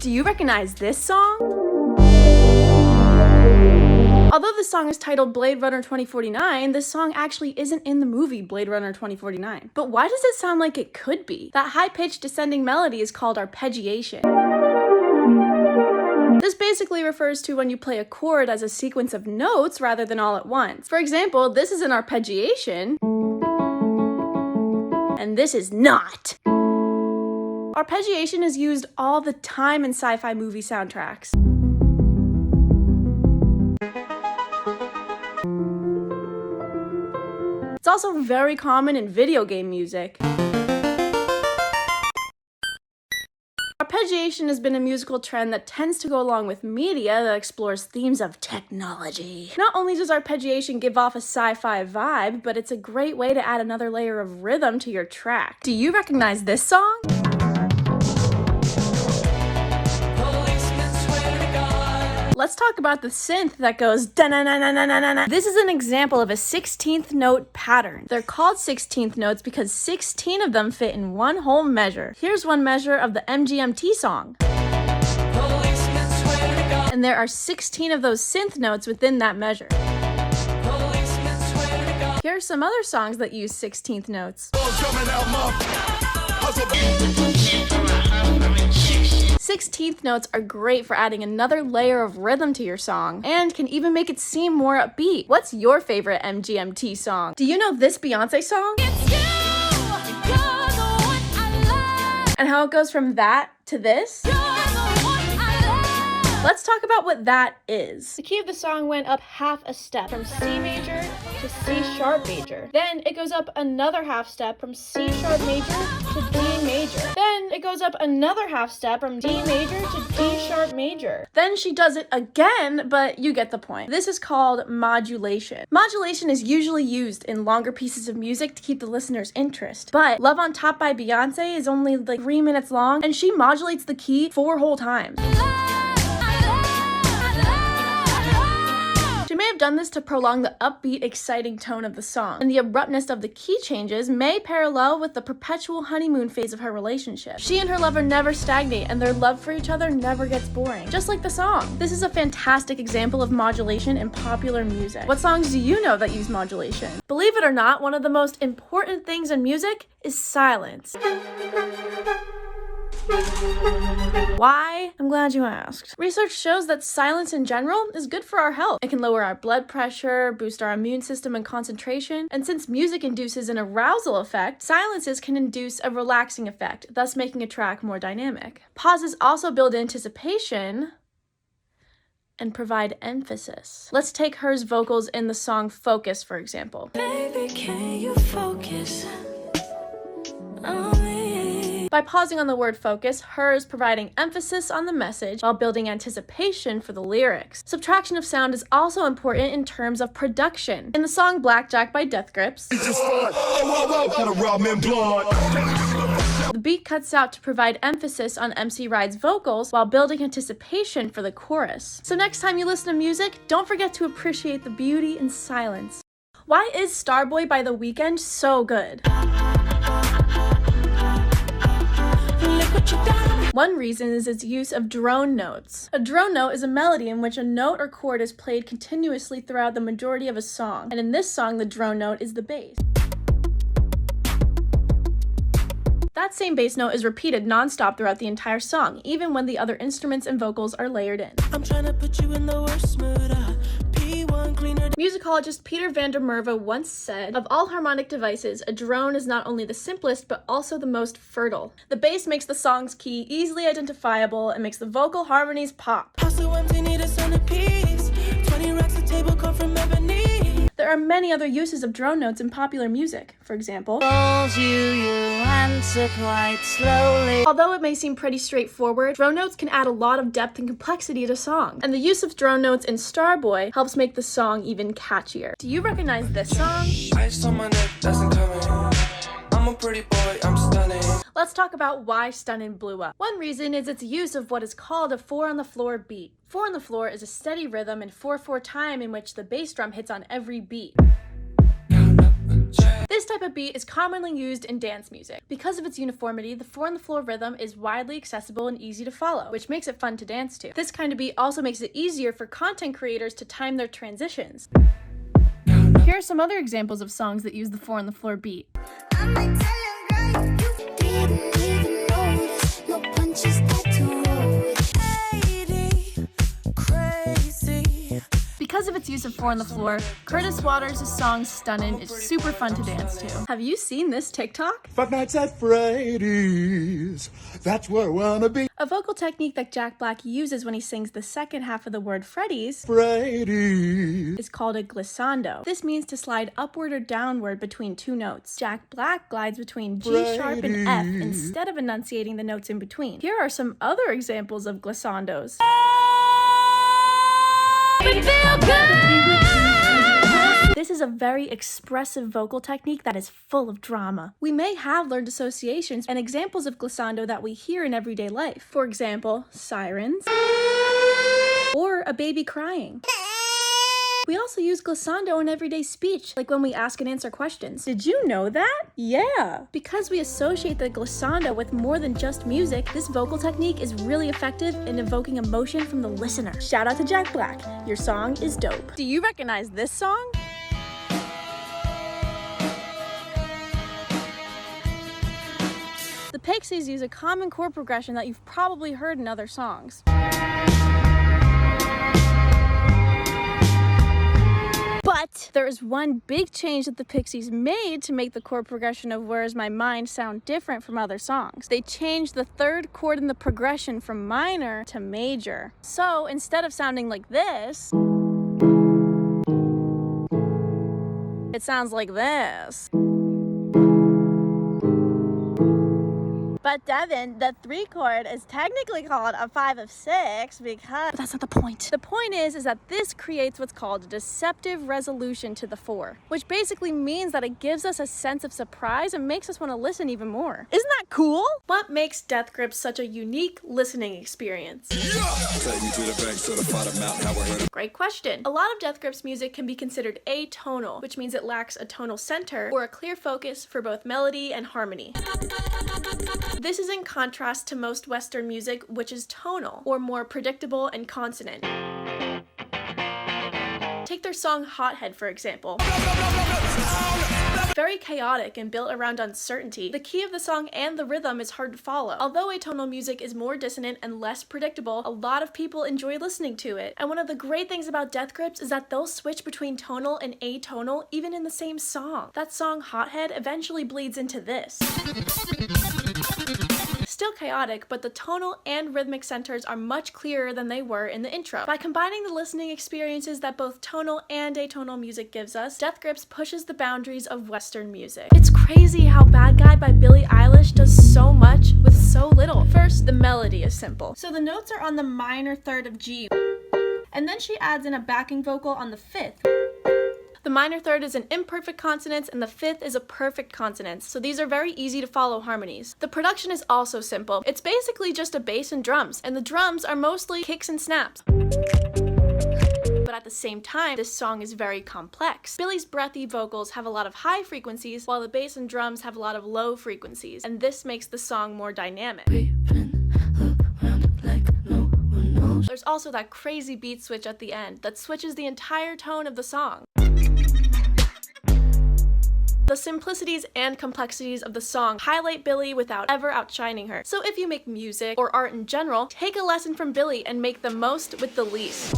Do you recognize this song? Although this song is titled Blade Runner 2049, this song actually isn't in the movie Blade Runner 2049. But why does it sound like it could be? That high-pitched descending melody is called arpeggiation. This basically refers to when you play a chord as a sequence of notes rather than all at once. For example, this is an arpeggiation, and this is not. Arpeggiation is used all the time in sci-fi movie soundtracks. It's also very common in video game music. Arpeggiation has been a musical trend that tends to go along with media that explores themes of technology. Not only does arpeggiation give off a sci-fi vibe, but it's a great way to add another layer of rhythm to your track. Do you recognize this song? Let's talk about the synth that goes da-na-na-na-na-na-na. This is an example of a 16th note pattern. They're called 16th notes because 16 of them fit in one whole measure. Here's one measure of the MGMT song. And there are 16 of those synth notes within that measure. Here are some other songs that use 16th notes. 16th notes are great for adding another layer of rhythm to your song and can even make it seem more upbeat. What's your favorite MGMT song? Do you know this Beyonce song? And how it goes from that to this? Let's talk about what that is. The key of the song went up half a step from C major to C sharp major. Then it goes up another half step from C sharp major to D major. Then it goes up another half step from D major to D sharp major. Then she does it again, but you get the point. This is called modulation. Modulation is usually used in longer pieces of music to keep the listener's interest. But Love on Top by Beyonce is only like 3 minutes long, and she modulates the key 4 whole times. She may have done this to prolong the upbeat, exciting tone of the song, and the abruptness of the key changes may parallel with the perpetual honeymoon phase of her relationship. She and her lover never stagnate, and their love for each other never gets boring, just like the song. This is a fantastic example of modulation in popular music. What songs do you know that use modulation? Believe it or not, one of the most important things in music is silence. Why? I'm glad you asked. Research shows that silence in general is good for our health. It can lower our blood pressure, boost our immune system and concentration, and since music induces an arousal effect, silences can induce a relaxing effect, thus making a track more dynamic. Pauses also build anticipation and provide emphasis. Let's take Her's vocals in the song Focus, for example. Baby, can you focus on me? By pausing on the word focus, Her is providing emphasis on the message while building anticipation for the lyrics. Subtraction of sound is also important in terms of production. In the song Blackjack by Death Grips, the beat cuts out to provide emphasis on MC Ride's vocals while building anticipation for the chorus. So next time you listen to music, don't forget to appreciate the beauty in silence. Why is Starboy by The Weeknd so good? One reason is its use of drone notes. A drone note is a melody in which a note or chord is played continuously throughout the majority of a song, and in this song the drone note is the bass. That same bass note is repeated non-stop throughout the entire song, even when the other instruments and vocals are layered in. I'm trying to put you in the worst mood. Musicologist Peter van der Merwe once said, "Of all harmonic devices, a drone is not only the simplest, but also the most fertile. The bass makes the song's key easily identifiable and makes the vocal harmonies pop." There are many other uses of drone notes in popular music. For example, answer quite slowly. Although it may seem pretty straightforward, drone notes can add a lot of depth and complexity to songs. And the use of drone notes in Starboy helps make the song even catchier. Do you recognize this song? I'm a pretty boy, I'm stunning. Let's talk about why Stunnin' blew up. One reason is its use of what is called a 4-on-the-floor beat. 4 on the floor is a steady rhythm in 4/4 time in which the bass drum hits on every beat. This type type of beat is commonly used in dance music. Because of its uniformity, the 4-on-the-floor rhythm is widely accessible and easy to follow, which makes it fun to dance to. This kind of beat also makes it easier for content creators to time their transitions. Here are some other examples of songs that use the 4-on-the-floor beat. Because of its use of 4-on-the-floor, Curtis Waters' song Stunnin' is super fun to dance to. Have you seen this TikTok? Five Nights at Freddy's, that's where I wanna be. A vocal technique that Jack Black uses when he sings the second half of the word Freddy's Freddy's is called a glissando. This means to slide upward or downward between two notes. Jack Black glides between G sharp and F instead of enunciating the notes in between. Here are some other examples of glissandos. This is a very expressive vocal technique that is full of drama. We may have learned associations and examples of glissando that we hear in everyday life. For example, sirens or a baby crying. We also use glissando in everyday speech, like when we ask and answer questions. Did you know that? Yeah! Because we associate the glissando with more than just music, this vocal technique is really effective in evoking emotion from the listener. Shout out to Jack Black. Your song is dope. Do you recognize this song? The Pixies use a common chord progression that you've probably heard in other songs. But there is one big change that the Pixies made to make the chord progression of Where's My Mind sound different from other songs. They changed the third chord in the progression from minor to major. So instead of sounding like this, it sounds like this. But Devin, the 3 chord is technically called a 5 of 6 because... But that's not the point. The point is that this creates what's called a deceptive resolution to the 4, which basically means that it gives us a sense of surprise and makes us want to listen even more. Isn't that cool? What makes Death Grips such a unique listening experience? Great question. A lot of Death Grips music can be considered atonal, which means it lacks a tonal center or a clear focus for both melody and harmony. This is in contrast to most Western music, which is tonal, or more predictable and consonant. Take their song Hothead, for example. Very chaotic and built around uncertainty, the key of the song and the rhythm is hard to follow. Although atonal music is more dissonant and less predictable, a lot of people enjoy listening to it. And one of the great things about Death Grips is that they'll switch between tonal and atonal even in the same song. That song Hothead eventually bleeds into this. Still chaotic, but the tonal and rhythmic centers are much clearer than they were in the intro. By combining the listening experiences that both tonal and atonal music gives us, Death Grips pushes the boundaries of Western music. It's crazy how Bad Guy by Billie Eilish does so much with so little. First, the melody is simple. So the notes are on the minor third of G, and then she adds in a backing vocal on the 5th. The minor third is an imperfect consonance and the 5th is a perfect consonance, so these are very easy to follow harmonies. The production is also simple. It's basically just a bass and drums, and the drums are mostly kicks and snaps. But at the same time, this song is very complex. Billie's breathy vocals have a lot of high frequencies, while the bass and drums have a lot of low frequencies, and this makes the song more dynamic. There's also that crazy beat switch at the end that switches the entire tone of the song. The simplicities and complexities of the song highlight Billie without ever outshining her. So if you make music or art in general, take a lesson from Billie and make the most with the least.